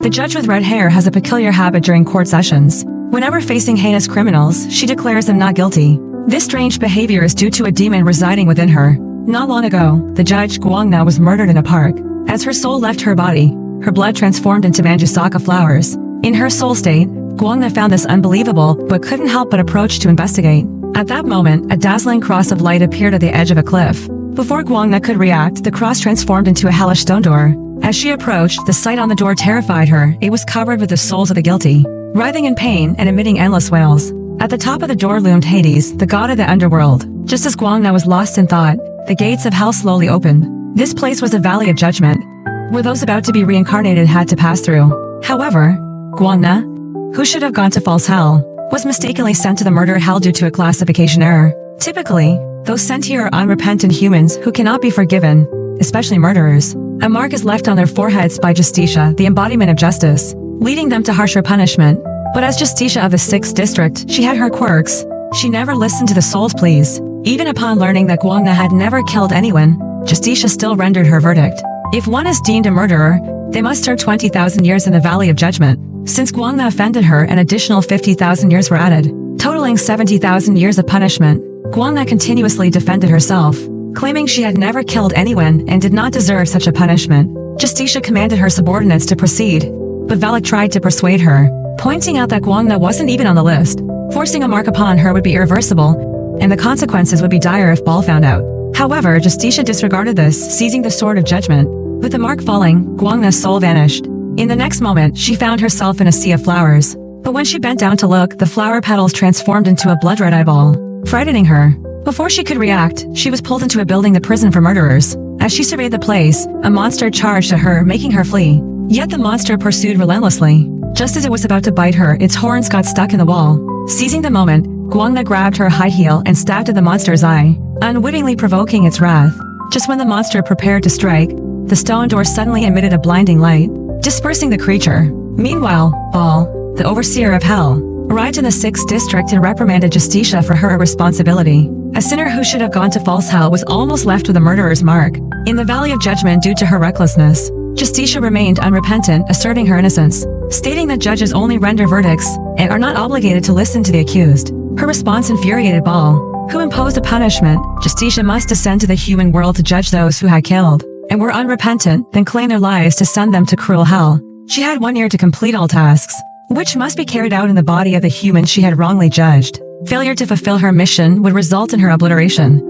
The judge with red hair has a peculiar habit during court sessions. Whenever facing heinous criminals, she declares them not guilty. This strange behavior is due to a demon residing within her. Not long ago, the judge, Guangna, was murdered in a park. As her soul left her body, her blood transformed into manjusaka flowers. In her soul state, Guangna found this unbelievable, but couldn't help but approach to investigate. At that moment, a dazzling cross of light appeared at the edge of a cliff. Before Guangna could react, the cross transformed into a hellish stone door. As she approached, the sight on the door terrified her. It was covered with the souls of the guilty, writhing in pain and emitting endless wails. At the top of the door loomed Hades, the god of the underworld. Just as Guangna was lost in thought, the gates of hell slowly opened. This place was a valley of judgment, where those about to be reincarnated had to pass through. However, Guangna, who should have gone to false hell, was mistakenly sent to the murder hell due to a classification error. Typically, those sent here are unrepentant humans who cannot be forgiven, especially murderers. A mark is left on their foreheads by Justitia, the embodiment of justice, leading them to harsher punishment. But as Justitia of the 6th district, she had her quirks. She never listened to the soul's pleas. Even upon learning that Guangna had never killed anyone, Justitia still rendered her verdict. If one is deemed a murderer, they must serve 20,000 years in the Valley of Judgment. Since Guangna offended her, an additional 50,000 years were added, totaling 70,000 years of punishment. Guangna continuously defended herself, claiming she had never killed anyone and did not deserve such a punishment. Justitia commanded her subordinates to proceed, but Valak tried to persuade her, pointing out that Guangna wasn't even on the list. Forcing a mark upon her would be irreversible, and the consequences would be dire if Ball found out. However, Justitia disregarded this, seizing the sword of judgment. With the mark falling, Guangna's soul vanished. In the next moment, she found herself in a sea of flowers. But when she bent down to look, the flower petals transformed into a blood-red eyeball, frightening her. Before she could react, she was pulled into a building, the prison for murderers. As she surveyed the place, a monster charged at her, making her flee. Yet the monster pursued relentlessly. Just as it was about to bite her, its horns got stuck in the wall. Seizing the moment, Guangna grabbed her high heel and stabbed at the monster's eye, unwittingly provoking its wrath. Just when the monster prepared to strike, the stone door suddenly emitted a blinding light, dispersing the creature. Meanwhile, Ball, the overseer of hell, arrived in the 6th district and reprimanded Justitia for her irresponsibility. A sinner who should have gone to false hell was almost left with a murderer's mark. In the Valley of Judgment due to her recklessness, Justitia remained unrepentant, asserting her innocence, stating that judges only render verdicts and are not obligated to listen to the accused. Her response infuriated Ball, who imposed a punishment. Justitia must descend to the human world to judge those who had killed and were unrepentant, then claim their lives to send them to cruel hell. She had 1 year to complete all tasks, which must be carried out in the body of the human she had wrongly judged. Failure to fulfill her mission would result in her obliteration.